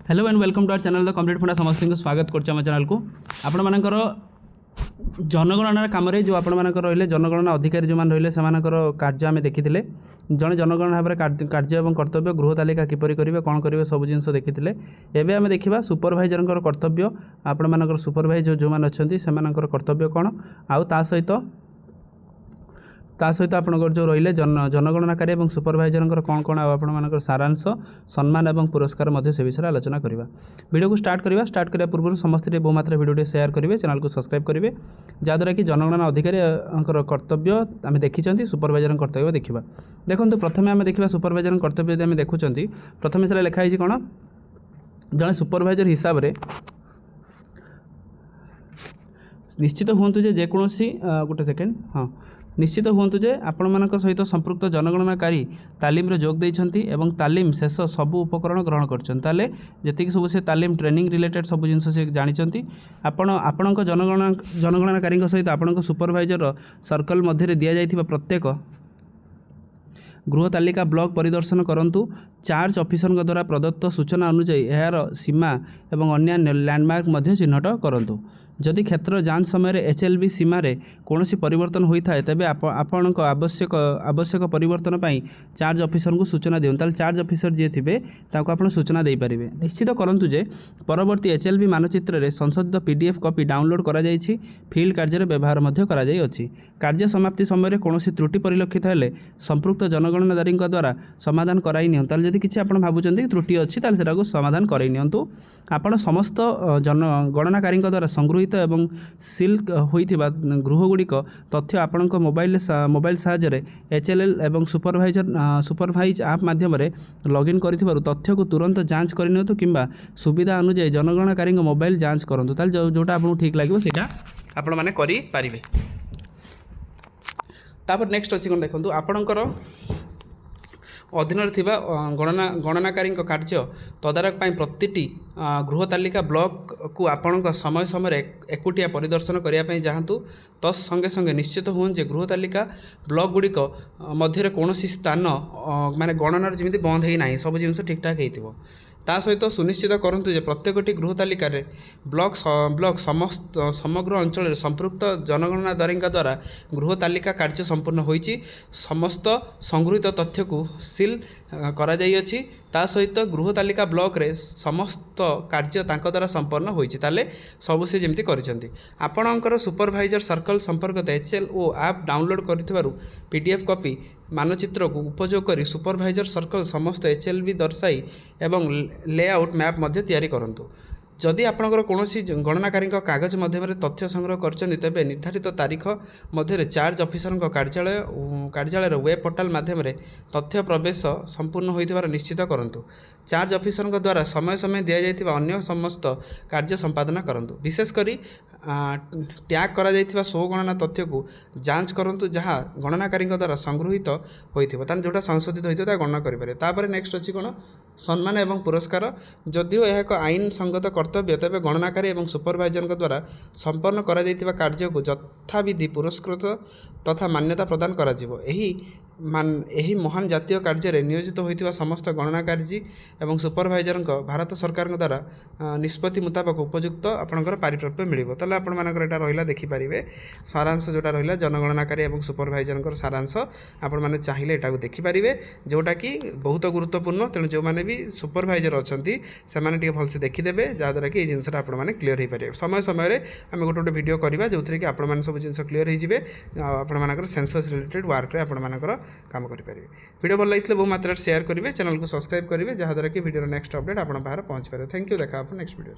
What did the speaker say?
Hello and welcome to our channel the complete funda समस्त को स्वागत करम चैनल को आपण मानकर जनगणना कम जो आपण मानकर रही जनगणना अधिकारी जो रही से कार्य आम देखी जड़े जनगणना भाव कार्य और कर्तव्य गृह तालिका किपर करेंगे कौन करेंगे सब जिन देखी एवं आम देखा सुपरभाइजर कर्तव्य आपण मानकर सुपरभाइजर जो मैंने अच्छा से कर्तव्य कौन आउ ता सहित आपंकर जो रही जनगणनाकारी और सुपरभाइजर कौन कौन आपर सारांश सम्मान और पुरस्कार से विषय आलोचना करवा वीडियो को स्टार्ट करने पूर्व समस्त बहु मात्रा वीडियो शेयर करेंगे चैनल को सब्सक्राइब करेंगे जहाँद्वारा कि जनगणना अधिकारी कर्तव्य आम देखी सुपरभाइजर कर्तव्य देखा देखो प्रथम आम देखा सुपरभाइजर कर्तव्य यदि आम देखुं प्रथम से लिखाई कौन जड़े सुपरभाइजर हिसाब से निश्चित हूँ जेकोसी गोटे सेकेंड हाँ निश्चित हूँ जे आपण मान सहित संपृक्त जनगणनाकारी तालीम जोग देइछंती एवं तालीम शेष सबू उपकरण ग्रहण करती सब से तालीम ट्रेनिंग रिलेटेड सब जिन से जानी आपण जनगणनाकारी सहित आपण सुपरभाइजर सर्कल मध्य दि जाइथिबा प्रत्येक गृह तालिका ब्लॉक परिदर्शन करंतु चार्ज ऑफिसर द्वारा प्रदत्त सूचना अनुଯାयी यार सीमा एवं अन्य लैंडमार्क मध्य चिन्हट करंतु जदि क्षेत्र जांच समय एचएलबी सीमार कौन परिवर्तन होता है तेबे आपण आवश्यक परिवर्तन पर चार्ज ऑफिसर को सूचना दियन ताल चार्ज ऑफिसर जी थे आप सूचना दे पारे निश्चित करंतु जे परवर्ती एचएलबी मानचित्र में संशोधित पीडीएफ कॉपी डाउनलोड करा जायछि फील्ड कार्य व्यवहार मध्य करा जाय अछि कार्य समाप्ति समय कौन त्रुटि परिलक्षित हेले संपृक्त जनगणनादारी द्वारा समाधान कराई नियन ताल जदि किछि आपण भाबुचंती त्रुटि अछि ताल सेटा को समाधान कराई नियंतु आपण समस्त जनगणनाकारी द्वारा संगृहित एवं सील होइथिबा गृहगुड़िक तथ्य आपण मोबाइल साहाय्य एचएलएल एवं सुपरभाइज आप माध्यम लॉगिन करिथिबारु तथ्य को तुरंत जांच करनियंतु किंबा सुविधा अनुसार जनगणनाकारी मोबाइल जांच करंतु ताल जोटा आपन ठीक लागो सेटा आपण माने करि पारिबे तापर नेक्स्ट अछि कोन देखंतु आपणकर अधीन गणनाकारी कार्य तदारख प्रति गृह तालिका ब्लॉक को आपण समय समय एकुटिया परिदर्शन करने जातु तस् संगे संगे निश्चित हूँ जे गृह तालिका ब्लॉक गुड़िक मध्य कौन स्थान माने गणनार जमी बंद होना सब जिन ठीक ठाक हो ता सहित सुनिश्चित करंतु जे प्रत्येकटी गृह तालिका ब्लॉक समग्र अंचल संपृक्त जनगणनादारी द्वारा गृह तालिका कार्य संपूर्ण होइछि समस्त संगृहीत तथ्य को सील करा जाई अछि ता सहित गृह तालिका ब्लॉक रे समस्त कार्य तांको द्वारा संपन्न होइछि ताले सब से जेमती करिसेंती आपणकर सुपरभाइजर सर्कल संपर्क एचएल ओ ऐप डाउनलोड करिथिबारु पीडीएफ कॉपी मानचित्र को उपयोग करी सुपरभाइजर सर्कल समस्त एचएलबी दर्शाई एवं लेआउट मैप मध्य तैयारी करंतु जदि आपणकर कौन गणनाकारी कागज मध्यम तथ्य संग्रह कर तेबे निर्धारित तारीख मध्य चार्ज ऑफिसर कार्यालय वेब पोर्टाल माध्यम तथ्य प्रवेश संपूर्ण होइथिबार निश्चित करंतु चार्ज ऑफिसर द्वारा समय समय दि जाइथिबा अन्य समस्त कार्य संपादन करंतु विशेषकर टैग करा जाइथिबा स्व गणना तथ्य को जांच करंतु जहाँ गणनाकारी द्वारा संगृहित होइथिबा तान जोटा संशोधित होइथिबा गणना करि पारे तापर नेक्स्ट अछि कोन सम्मान एवं पुरस्कार जदिओ यह एक आईन संगत कर्तव्य तेज गणनाकारी और सुपरभाइजर द्वारा संपन्न करा जाइथिबा कार्य को यथाविधि पुरस्कृत तथा मान्यता प्रदान करा जिवो एही महान जातीय कार्य नियोजित होइथिबा समस्त गणनाकारी और सुपरभाइजर भारत सरकार द्वारा निष्पत्ति मुताबक उपयुक्त आपंकर पारिप्राप्य मिलिबो ताले आपण मानकर एटा रहिला देखि परिबे सारांश जोटा रहिला जनगणनाकारी और सुपरभाइजर सारांश आपण माने चाहिले एटा को देखि परिबे जोटा कि बहुत गुरुत्वपूर्ण तेणु जो माने भी सुपरभाइजर अछंती से माने टिके भलसे देखिदेबे जहाँद्वारा कि जिनसा आपण माने क्लियर हो पारे समय समय आम गोटे वीडियो करवा जो कि आपण माने सब जिन क्लियर हो आपण मानकर सेंसस रिलेटेड वर्क आपण मानकर काम करेंगे वीडियो भल लगी बहु मात्रा शेयर करेंगे चैनल को सब्सक्राइब करेंगे जहाँद्वारा कि वीडियो नेक्स्ट अपडेट आप बाहर पहुँच पारे थैंक यू देखा नेक्स्ट वीडियो।